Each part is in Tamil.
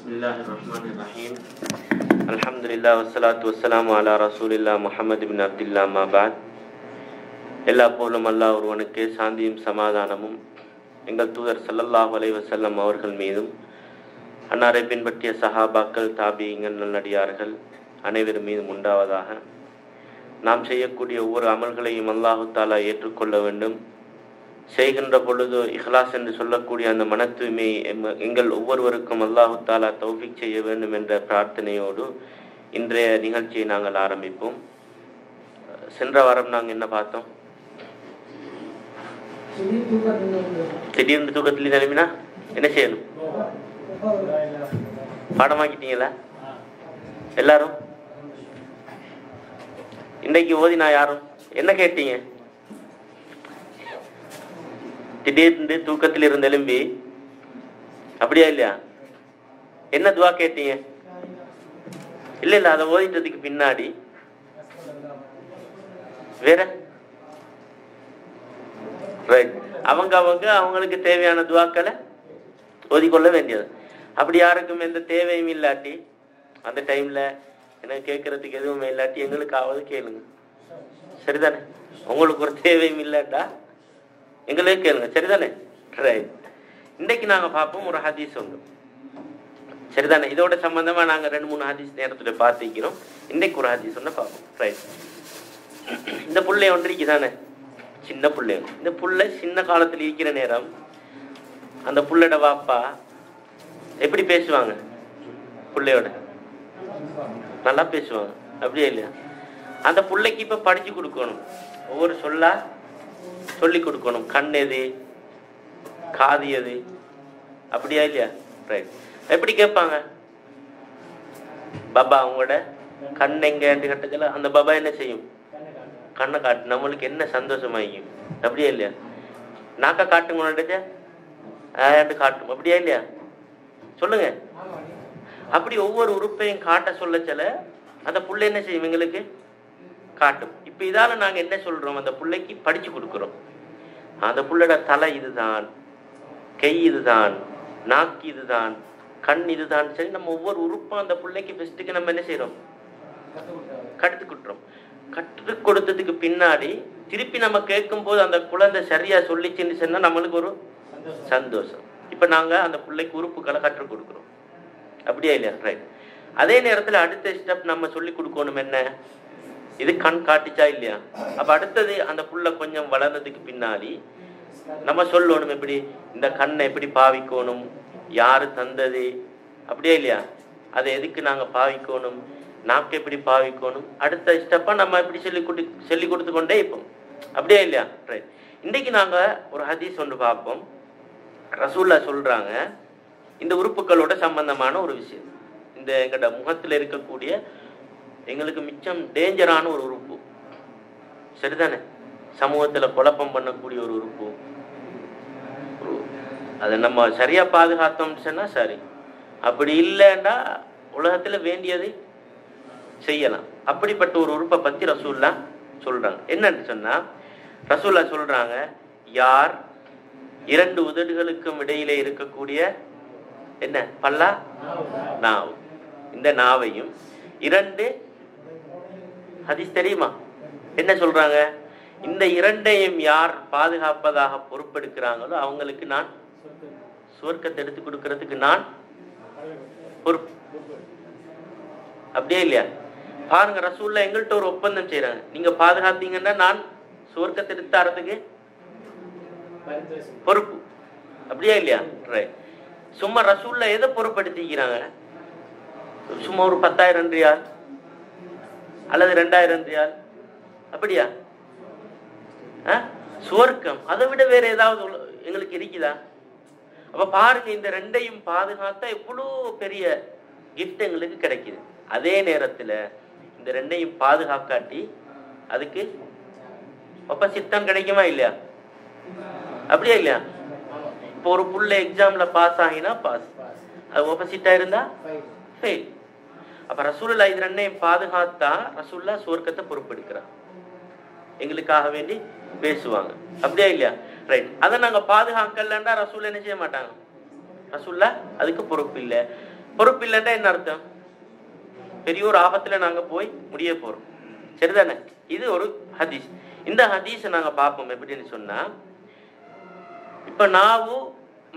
Bismillahirrahmanirrahim. Alhamdulillah wassalatu wassalamu ala rasulillah Muhammad ibn Abdullah ma ba'd. எல்லா போலும் அல்லாஹ் ஒருவனுக்கு சாந்தியும் சமாதானமும் எங்கள் தூதர் ஸல்லல்லாஹு அலைஹி வஸல்லம் அவர்கள் மீதும் அன்னாரை பின்பற்றிய சஹாபாக்கள் தாபியீங்கள் நல்லடியார்கள் அனைவர் மீதும் உண்டாவதாக. நாம் செய்யக்கூடிய ஒவ்வொரு அமல்களையும் அல்லாஹு தாலா ஏற்றுக்கொள்ள வேண்டும். செய்கின்ற பொழுது இஹ்லாஸ் என்று சொல்லக்கூடிய அந்த மன தூய்மை எங்கள் ஒவ்வொருவருக்கும் அல்லாஹு தாலா தௌஃபீக் செய்ய வேண்டும் என்ற பிரார்த்தனையோடு இன்றைய நிகழ்ச்சியை நாங்கள் ஆரம்பிப்போம். சென்ற வாரம் நாங்கள் என்ன பார்த்தோம்? திடீர்னு தூக்கத்தில் நிலைமைனா என்ன செய்யணும்? பாடமாக்கிட்டீங்களா எல்லாரும்? இன்றைக்கு ஓதினா யாரும் என்ன கேட்டீங்க? திடீர்னு தூக்கத்தில் இருந்த எலும்பி அப்படியா இல்லையா? என்ன துவா கேட்டீங்க? இல்ல அதை ஓதிட்டதுக்கு பின்னாடி வேற அவங்களுக்கு தேவையான துவாக்களை ஓதிக்கொள்ள வேண்டியது. அப்படி யாருக்கும் எந்த தேவையும் இல்லாட்டி அந்த டைம்ல என்ன கேட்கறதுக்கு எதுவுமே இல்லாட்டி எங்களுக்காவது கேளுங்க, சரிதானே? உங்களுக்கு ஒரு தேவையும் இல்லாட்டா எங்களே கேளுங்க, சரிதானே? ரைட். இன்னைக்கு நாங்க பார்ப்போம் ஒரு ஹதீஸ் உண்டு, சரிதானே? இதோட சம்பந்தமா நாங்க 2-3 ஹதீஸ் நேரத்துல பார்த்திருக்கிறோம். இன்னைக்கு ஒரு ஹதீஸ் ஒன்று பார்ப்போம். ரைட். இந்த புள்ளை ஒன்றிக்கு தானே சின்ன புள்ளை. இந்த புள்ளை சின்ன காலத்துல இருக்கிற நேரம் அந்த புள்ளோட வாப்பா எப்படி பேசுவாங்க? புள்ளையோட நல்லா பேசுவாங்க, அப்படியே இல்லையா? அந்த புள்ளைக்கு இப்ப படிச்சு கொடுக்கணும், ஒவ்வொரு சொல்லா சொல்லி கொடுக்கணும். கண் எது, காது எது, அப்படியா இல்லையா? ரைட். எப்படி கேட்பாங்க? பாபா உங்களோட கண் எங்கன்னு கட்டச்சல அந்த பாபா என்ன செய்யும்? கண்ணை காட்டு. நம்மளுக்கு என்ன சந்தோஷமாயிக்கும், அப்படியா இல்லையா? நாக்கா காட்டுங்க காட்டும், அப்படியா இல்லையா? சொல்லுங்க. அப்படி ஒவ்வொரு உறுப்பையும் காட்ட சொல்லச்சல அந்த புள்ளை என்ன செய்யும்? எங்களுக்கு காட்டும். இப்ப இதால நாங்க என்ன சொல்றோம்? அந்த பிள்ளைக்கு படிச்சு கொடுக்கிறோம். அந்த புள்ளோட தலை இதுதான், கை இதுதான், நாக்கு இதுதான், கண் இதுதான், சரி. நம்ம ஒவ்வொரு உறுப்பும் அந்த பிள்ளைக்கு ஃபர்ஸ்ட்டுக்கு நம்ம என்ன செய்யறோம்? கற்றுக் கற்றுக் கொடுத்ததுக்கு பின்னாடி திருப்பி நம்ம கேட்கும் போது அந்த குழந்தை சரியா சொல்லிச்சுன்னு சொன்னா நம்மளுக்கு ஒரு சந்தோஷம். இப்ப நாங்க அந்த பிள்ளைக்கு உறுப்புகளை கற்றுக் கொடுக்கிறோம், அப்படியா இல்லையா? ரைட். அதே நேரத்துல அடுத்த ஸ்டெப் நம்ம சொல்லி கொடுக்கணும். என்ன? இது கண் காட்டிச்சா இல்லையா? அப்ப அடுத்தது அந்த புள்ள கொஞ்சம் வளர்ந்ததுக்கு பின்னாடி நம்ம சொல்லணும், எப்படி இந்த கண்ணை எப்படி பாவிக்கணும், யாரு தந்தது, அப்படியே இல்லையா? அதை எதுக்கு நாங்க பாவிக்கணும், நாக்கு எப்படி பாவிக்கணும், அடுத்த ஸ்டெப்பா நம்ம எப்படி சொல்லி கொடுத்து கொண்டே இருப்போம், அப்படியே இல்லையா? ரைட். இன்னைக்கு நாங்க ஒரு ஹதீஸ் ஒன்று பார்ப்போம். ரசூல்லா சொல்றாங்க இந்த உறுப்புகளோட சம்பந்தமான ஒரு விஷயம். இந்த எங்கட முகத்துல இருக்கக்கூடிய எங்களுக்கு மிச்சம் டேஞ்சரான ஒரு உறுப்பு, சரிதானே? சமூகத்துல குழப்பம் பண்ணக்கூடிய ஒரு உறுப்பு. அதை நம்ம சரியா பாதுகாத்தோம்னு சொன்னா சரி, அப்படி இல்லைன்னா உலகத்துல வேண்டியதை செய்யலாம். அப்படிப்பட்ட ஒரு உறுப்பை பத்தி ரசூல்லா சொல்றாங்க. என்னன்னு சொன்னா ரசூல்லா சொல்றாங்க, யார் 2 உதடுகளுக்கும் இடையிலே இருக்கக்கூடிய என்ன பல்லா நாவு, இந்த நாவையும் 2 ஹதீஸ் தெரியுமா? என்ன சொல்றாங்க? இந்த 2ஐயும் யார் பாதுகாப்பதாக பொறுப்பெடுக்கிறாங்களோ அவங்களுக்கு நான் சுவர்க்கத்தை எடுத்து கொடுக்கறதுக்கு நான் பொறுப்பு, அப்படியே இல்லையா? பாருங்க, ரசூல்லா எங்கள்கிட்ட ஒரு ஒப்பந்தம் செய்யறாங்க. நீங்க பாதுகாத்தீங்கன்னா நான் சுவர்க்கத்தை எடுத்து தரதுக்கு பொறுப்பு, அப்படியா இல்லையா? சும்மா ரசூல்லா எதை பொறுப்படுத்திக்கிறாங்க? சும்மா ஒரு 10,000 ரியால் அல்லது 2,000 ரியால், அப்படியா? சுவர்க்கம் அதை விட வேற ஏதாவது எங்களுக்கு இருக்குதா? அப்ப பாருங்க, இந்த 2ஐயும் பாதுகாத்தா எவ்வளவு பெரிய கிஃப்ட் எங்களுக்கு கிடைக்குது. அதே நேரத்துல இந்த 2ஐயும் பாதுகாக்காட்டி அதுக்கு ஒப்போசிட் கிடைக்குமா இல்லையா? அப்படியா இல்லையா? இப்போ ஒரு புள்ள எக்ஸாம்ல பாஸ் ஆகினா பாஸ், அது ஒப்போசிட்டா இருந்தா ஃபெயில். அப்ப ரசூலுல்லா இது 2ஐயும் பாதுகாத்தா ரசூலுல்லா சுவர்க்கத்தை பொறுப்பெடுக்கிறார், எங்களுக்காக வேண்டி பேசுவாங்க, அப்படியா இல்லையா? ரைட். அதை நாங்க பாதுகாக்கலன்னா ரசூல் என்ன செய்ய மாட்டாங்க? ரசூல்லா அதுக்கு பொறுப்பு இல்லை. பொறுப்பு இல்லைன்னா என்ன அர்த்தம்? பெரிய ஒரு ஆபத்துல நாங்க போய் முடிய போறோம். சரிதானே? இது ஒரு ஹதீஸ். இந்த ஹதீஸை நாங்க பார்ப்போம். எப்படின்னு சொன்னா, இப்ப நாவு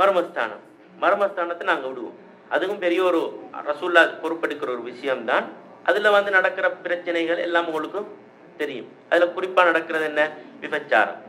மர்மஸ்தானம், மர்மஸ்தானத்தை நாங்க விடுவோம். அதுவும் பெரிய ஒரு ரசூல்லா பொறுப்பெடுக்கிற ஒரு விஷயம்தான். அதுல வந்து நடக்கிற பிரச்சனைகள் எல்லாம் உங்களுக்கும் தெரியும். அதுல குறிப்பா நடக்கிறது என்ன? விபச்சாரம்.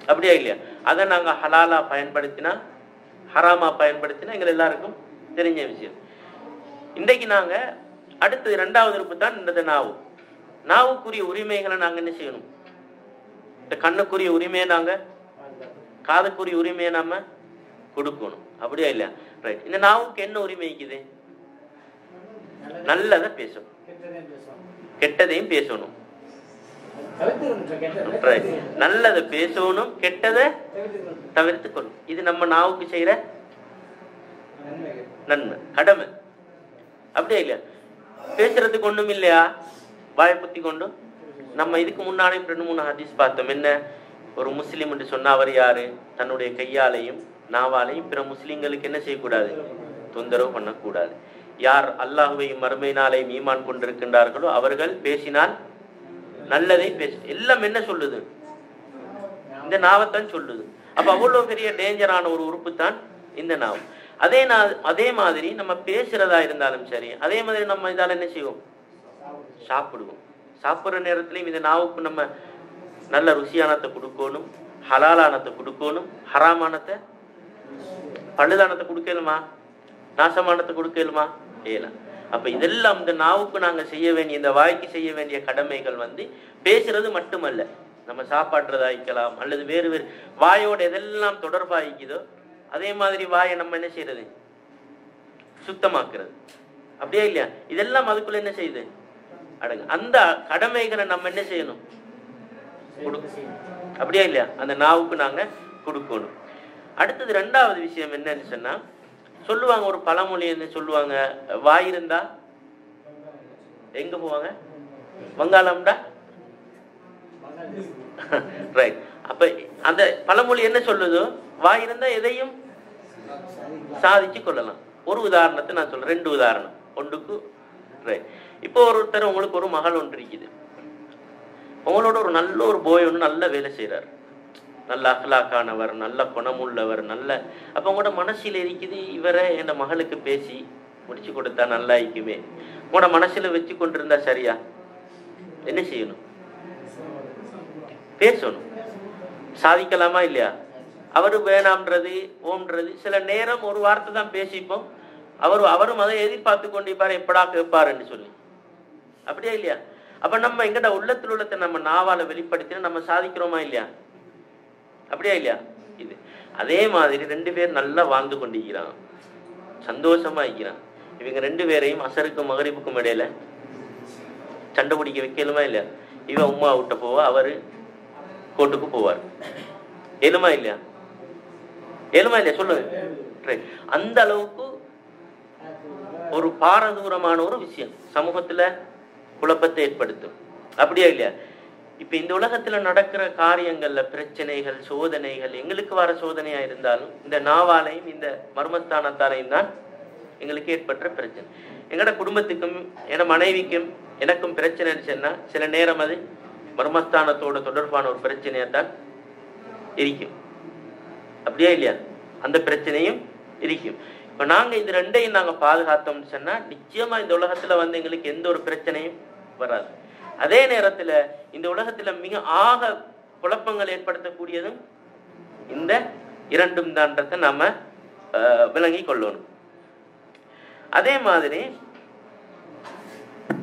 அப்படியா இல்லையா? அதை நாங்க ஹலாலா பயன்படுத்தினா ஹராமா பயன்படுத்தினா எங்க எல்லாருக்கும் தெரிஞ்ச விஷயம். இன்றைக்கு நாங்க அடுத்து 2வது உறுப்பு தான் இந்த நாவு. நாவுக்குரிய உரிமைகளை நாங்க என்ன செய்யணும்? இந்த கண்ணுக்குரிய உரிமையை நாங்க, காதுக்குரிய உரிமையை நாம கொடுக்கணும். அப்படியா இல்லையா? ரைட். இந்த நாவுக்கு என்ன உரிமை இருக்குது? நல்லதை பேசணும், கெட்டதையும் பேசணும். நல்லதை பேசணும், கெட்டதை தவிர்த்து கொள்ளும். இது நம்ம நாவுக்கு செய்யற நன்மை, கடமை. அப்படியே இல்லையா? பேசுறதுக்கு ஒண்ணும் இல்லையா? வாயை புத்தி கொண்டு நம்ம இதுக்கு முன்னாடி 2-3 ஹதீஸ் பார்த்தோம். என்ன? ஒரு முஸ்லீம் என்று சொன்னா அவர் யாரு? தன்னுடைய கையாலையும் நாவாலையும் பிற முஸ்லிம்களுக்கு என்ன செய்யக்கூடாது? தொந்தரவு பண்ணக்கூடாது. யார் அல்லாஹ்வையும் மறுமை நாளையும் ஈமான் கொண்டிருக்கின்றார்களோ அவர்கள் பேசினால் நல்லதை பேச. எல்லாம் என்ன சொல்லுது? இந்த நாவைத்தான் சொல்லுது. அப்ப அவ்வளவு பெரிய டேஞ்சரான ஒரு உறுப்பு தான் இந்த நாவு. அதே மாதிரி நம்ம பேசுறதா இருந்தாலும் சரி, அதே மாதிரி நம்ம இதால என்ன செய்வோம்? சாப்பிடுவோம். சாப்பிடுற நேரத்திலையும் இந்த நாவுக்கு நம்ம நல்ல ருசியானத்தை கொடுக்கணும், ஹலாலானத்தை கொடுக்கணும், ஹராமானத்தை பழுதானத்தை கொடுக்கலுமா, நாசமானத்தை கொடுக்கலுமா? ஏலாம். அப்ப இதெல்லாம் இந்த நாவுக்கு நாங்க செய்ய வேண்டிய, இந்த வாய்க்கு செய்ய வேண்டிய கடமைகள் வந்து பேசுறது மட்டுமல்ல. நம்ம சாப்பாடுறதாய்க்கலாம், அல்லது வேறு வேறு வாயோட எதெல்லாம் தொடர்பாய்க்குதோ அதே மாதிரி வாயை நம்ம என்ன செய்யறது? சுத்தமாக்குறது. அப்படியே இல்லையா? இதெல்லாம் அதுக்குள்ள என்ன செய்யுது? அடங்கு. அந்த கடமைகளை நம்ம என்ன செய்யணும்? அப்படியே இல்லையா? அந்த நாவுக்கு நாங்க கொடுக்கணும். அடுத்தது 2வது விஷயம் என்னன்னு சொன்னா, சொல்லுவாங்க ஒரு பழமொழி என்ன சொல்லுவாங்க, வாய் இருந்தா எங்க போவாங்க? வங்காளம்டா. ரைட். அப்ப அந்த பழமொழி என்ன சொல்லுதோ, வாய் இருந்தா எதையும் சாதிச்சு கொள்ளலாம். ஒரு உதாரணத்தை நான் சொல்றேன், 2 உதாரணம் ஒன்றுக்கு. ரைட். இப்போ ஒருத்தர், உங்களுக்கு ஒரு மகள் ஒன்று இருக்குது, உங்களோட ஒரு நல்ல ஒரு போய் ஒன்று நல்ல வேலை செய்யறாரு, நல்ல அகலாக்கானவர், நல்ல குணமுள்ளவர், நல்ல. அப்ப உங்களோட மனசுல இருக்குது, இவரை என் மகளுக்கு பேசி முடிச்சு கொடுத்தா நல்லா இருக்குமே. உங்களோட மனசுல வச்சு கொண்டிருந்தா சரியா? என்ன செய்யணும்? பேசணும். சாதிக்கலாமா இல்லையா? அவரு வேணாம்ன்றது ஓம்ன்றது சில நேரம் ஒரு வார்த்தை தான் பேசிப்போம். அவரும் அதை எதிர்பார்த்து கொண்டிருப்பாரு, எப்படா கேட்பாருன்னு சொல்லி. அப்படியே இல்லையா? அப்ப நம்ம எங்கட உள்ளத்தில் உள்ளத்தை நம்ம நாவால வெளிப்படுத்தினா நம்ம சாதிக்கிறோமா இல்லையா? அப்படியா இல்லையா? இது அதே மாதிரி 2 பேர் நல்லா வாழ்ந்து கொண்டிருக்கிறான், சந்தோஷமா இருக்கிறான். இவங்க 2 பேரையும் அசருக்கும் மகரிப்புக்கும் இடையில சண்டை பிடிக்க வைக்கலுமா இல்லையா? இவன் உமா விட்ட போவா, அவரு கோட்டுக்கு போவார். ஏழுமா இல்லையா? ஏழுமா இல்லையா? சொல்லுங்க. அந்த அளவுக்கு ஒரு பாரதூரமான ஒரு விஷயம் சமூகத்துல குழப்பத்தை ஏற்படுத்தும். அப்படியா இல்லையா? இப்ப இந்த உலகத்துல நடக்கிற காரியங்கள்ல பிரச்சனைகள், சோதனைகள், எங்களுக்கு வர சோதனையா இருந்தாலும் இந்த நாவாலையும் இந்த மர்மஸ்தானத்தாலையும் தான் எங்களுக்கு ஏற்பட்ட பிரச்சனை. எங்கட குடும்பத்துக்கும் என மனைவிக்கும் எனக்கும் பிரச்சனை சொன்னா சில நேரம் அது மர்மஸ்தானத்தோட தொடர்பான ஒரு பிரச்சனையா தான் இருக்கும். அப்படியா இல்லையா? அந்த பிரச்சனையும் இருக்கும். இப்ப நாங்க இது 2ஐயும் நாங்க பாதுகாத்தோம்னு சொன்னா நிச்சயமா இந்த உலகத்துல வந்து எங்களுக்கு எந்த ஒரு பிரச்சனையும் வராது. அதே நேரத்துல இந்த உலகத்துல மிக ஆக குழப்பங்கள் ஏற்படுத்தக்கூடியதும் இந்த 2ம் தான்றதை நாம விளங்கி கொள்ளணும். அதே மாதிரி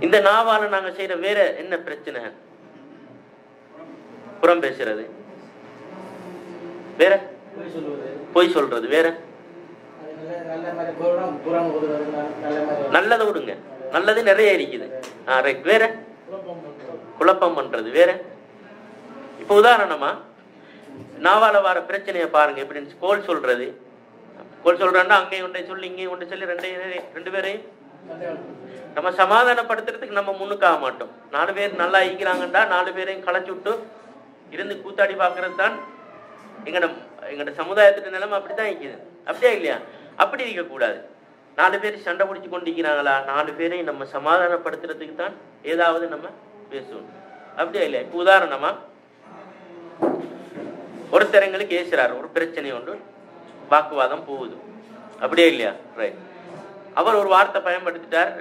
இந்த நாவால நாங்க செய்யற வேற என்ன பிரச்சனை? புறம் பேசுறது, வேற பொய் சொல்றது, வேற நல்லதை விடுங்க, நல்லது நிறைய இருக்குது. வேற குழப்பம் பண்றது, வேற. இப்ப உதாரணமா நாவால வர பிரச்சனையை பாருங்க. எப்படின்னு கோல் சொல்றது. கோல் சொல்றான்னா அங்கேயும் ஒன்றை சொல்லி இங்கேயும் ஒன்றை சொல்லி 2 பேரையும் நம்ம சமாதானப்படுத்துறதுக்கு நம்ம முன்னுக்காக மாட்டோம். 4 பேர் நல்லா ஈக்கிறாங்கண்டா 4 பேரையும் களைச்சு விட்டு இருந்து கூத்தாடி பாக்குறது தான் எங்கட சமுதாயத்துக்கு நிலைமை. அப்படித்தான் இருக்குது. அப்படியா இல்லையா? அப்படி இருக்க கூடாது. 4 பேர் சண்டை பிடிச்சி கொண்டிருக்கிறாங்களா, 4 பேரையும் நம்ம சமாதானப்படுத்துறதுக்கு தான் ஏதாவது நம்ம பேசணும். அப்படியே இல்லை. இப்போ உதாரணமா ஒருத்தரங்களுக்கு ஏசுறாரு, ஒரு பிரச்சனை ஒன்று, வாக்குவாதம் போகுது, அப்படியே இல்லையா? ரைட். அவர் ஒரு வார்த்தை பயன்படுத்திட்டார்,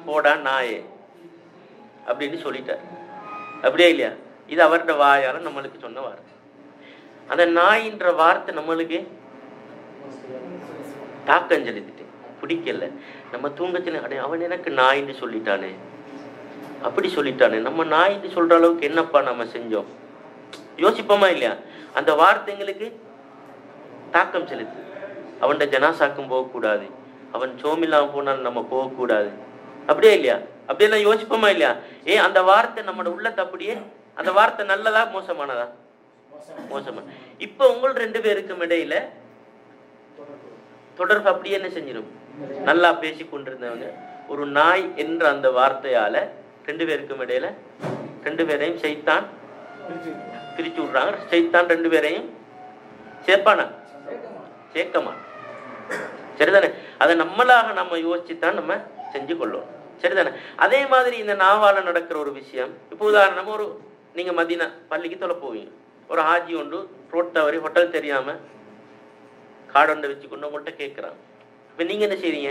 போடா நாயே அப்படின்னு சொல்லிட்டார், அப்படியே இல்லையா? இது அவருடைய வாயால நம்மளுக்கு சொன்ன வார்த்தை. அந்த நாயின்ற வார்த்தை நம்மளுக்கு தாக்கம் செலுத்திட்டு பிடிக்கல. நம்ம தூங்கச்சில அவன் எனக்கு நாயின்னு சொல்லிட்டானே, அப்படி சொல்லிட்டானே, நம்ம நாயின்னு சொல்ற அளவுக்கு என்னப்பா நம்ம செஞ்சோம், யோசிப்போமா இல்லையா? அந்த வார்த்தைங்களுக்கு தாக்கம் செலுத்து. அவன்கிட்ட ஜனாசாக்கும் போகக்கூடாது, அவன் சோமில்லாம போனாலும் நம்ம போகக்கூடாது, அப்படியே இல்லையா? அப்படியெல்லாம் யோசிப்போமா இல்லையா? அந்த வார்த்தை நம்மளோட உள்ளத்தை அப்படியே, அந்த வார்த்தை நல்லதா மோசமானதா? மோசமா. இப்ப உங்கள் 2 பேருக்கும் இடையில தொடர்பு அப்படியே என்ன செஞ்சிடும்? நல்லா பேசி கொண்டிருந்தவங்க ஒரு நாய் என்ற அந்த வார்த்தையால 2 பேருக்கும் இடையில 2 பேரையும் சைத்தான் பிரிச்சு விடுறாங்க. சைத்தான் 2 பேரையும் சேர்ப்பானா? சேர்க்கமா? சரிதானே? அதை நம்மளாக நம்ம யோசிச்சுதான் நம்ம செஞ்சு கொள்ளும். சரிதானே? அதே மாதிரி இந்த நாவால நடக்கிற ஒரு விஷயம், இப்போ உதாரணமா ஒரு நீங்க மதீனா பள்ளிக்கு தொலை போவீங்க, ஒரு ஹாஜி ஒன்று ரோட் தவறி ஹோட்டல் தெரியாம காடொண்டை வச்சு கொண்டு உங்கள்கிட்ட கேட்குறாங்க. இப்போ நீங்க என்ன செய்வீங்க?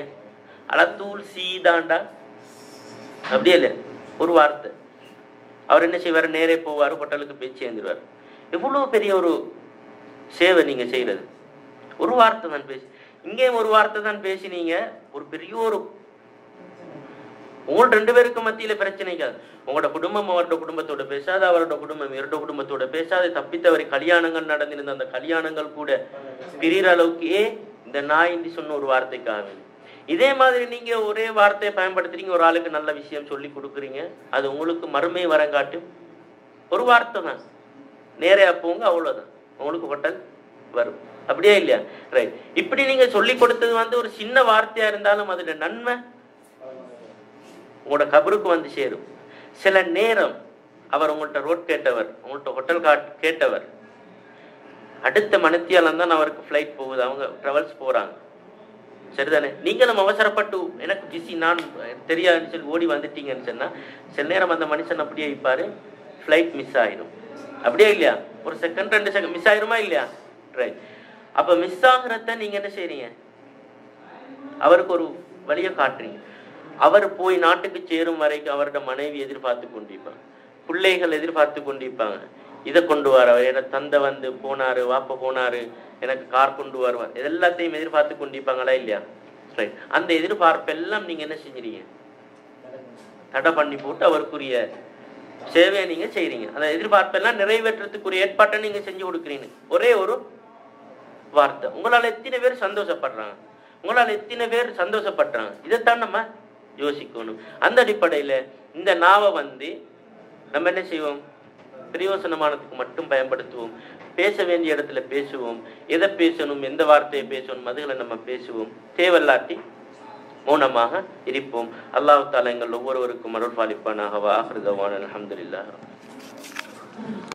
அலத்தூள் சீதாண்டா, அப்படியே இல்லை, ஒரு வார்த்தை. அவர் என்ன செய்வார்? நேரே போவார், ஹோட்டலுக்கு போய் சேர்ந்துருவார். எவ்வளோ பெரிய ஒரு சேவை நீங்க செய்யறது. ஒரு வார்த்தை தான் பேசி, இங்கேயும் ஒரு வார்த்தை தான் பேசினீங்க, ஒரு பெரிய ஒரு உங்களோட 2 பேருக்கு மத்தியில பிரச்சனைக்காது. உங்களோட குடும்பம் அவரோட குடும்பத்தோட பேசாது, அவரோட குடும்பம் இவரோட குடும்பத்தோட பேசாது, தப்பித்தவரை கல்யாணங்கள் நடந்திருந்த அந்த கல்யாணங்கள் கூட பிரிகிற அளவுக்கு இந்த நாய் என்று சொன்ன ஒரு வார்த்தைக்காக. இதே மாதிரி நீங்க ஒரே வார்த்தையை பயன்படுத்துறீங்க, ஒரு ஆளுக்கு நல்ல விஷயம் சொல்லி கொடுக்குறீங்க, அது உங்களுக்கு மறுமை வரங்காட்டும் ஒரு வார்த்தை தான். நேரையா போங்க, அவ்வளவுதான், உங்களுக்கு ஹோட்டல் வரும், அப்படியே இல்லையா? ரைட். இப்படி நீங்க சொல்லி கொடுத்தது ஒரு சின்ன வார்த்தையா இருந்தாலும் அதோட நன்மை உங்களோட கபருக்கு வந்து சேரும். சில நேரம் அவர் உங்கள்கிட்ட ரோட் கேட்டவர், உங்கள்கிட்ட ஹோட்டல் கேட்டவர், அடுத்த மணித்தியாலம் தான் அவருக்கு ஃப்ளைட் போகுது, அவங்க ட்ராவல்ஸ் போறாங்க, சரிதானே? நீங்களும் அவசரப்பட்டு எனக்கு பிஸி, நான் தெரியாதுன்னு சொல்லி ஓடி வந்துட்டீங்கன்னு சொன்னா சில நேரம் அந்த மனுஷன் அப்படியே வைப்பாரு, ஃப்ளைட் மிஸ் ஆயிடும், அப்படியே இல்லையா? ஒரு செகண்ட் 2 செகண்ட் மிஸ் ஆயிருமா இல்லையா? ரைட். அப்ப மிஸ் ஆகுறத நீங்க என்ன செய்றீங்க? அவருக்கு ஒரு வழியை காட்டுறீங்க. அவர் போய் நாட்டுக்கு சேரும் வரைக்கும் அவரோட மனைவி எதிர்பார்த்து கொண்டிருப்பாங்க, பிள்ளைகள் எதிர்பார்த்து கொண்டிருப்பாங்க, இதை கொண்டு வர, எனக்கு தந்தை வந்து போனாரு, வாப்ப போனாரு, எனக்கு கார் கொண்டு வருவார், எல்லாத்தையும் எதிர்பார்த்து கொண்டிருப்பாங்களா இல்லையா? ரைட். அந்த எதிர்பார்ப்பெல்லாம் நீங்க என்ன செஞ்சீங்க? தடை பண்ணி போட்டு அவருக்குரிய சேவையை நீங்க செய்றீங்க. அந்த எதிர்பார்ப்பெல்லாம் நிறைவேற்றத்துக்குரிய ஏற்பாட்டை நீங்க செஞ்சு கொடுக்குறீங்க. ஒரே ஒரு வார்த்தை. உங்களால எத்தனை பேர் சந்தோஷப்படுறாங்க? உங்களால எத்தனை பேர் சந்தோஷப்படுறாங்க? இதைத்தான் நம்ம யோசிக்கணும். அந்த அடிப்படையில இந்த நாவை நம்ம என்ன செய்வோம்? பிரயோசனமானதுக்கு மட்டும் பயன்படுத்துவோம். பேச வேண்டிய இடத்துல பேசுவோம். எதை பேசணும், எந்த வார்த்தையை பேசணும், அதுகளை நம்ம பேசுவோம். தேவையில்லாட்டி மௌனமாக இருப்போம். அல்லாஹ் தஆலா எங்கள் ஒவ்வொருவருக்கும் அருள் பாலிப்பானாக. வ ஆகிரு தஅவானா அல்ஹம்துலில்லாஹ்.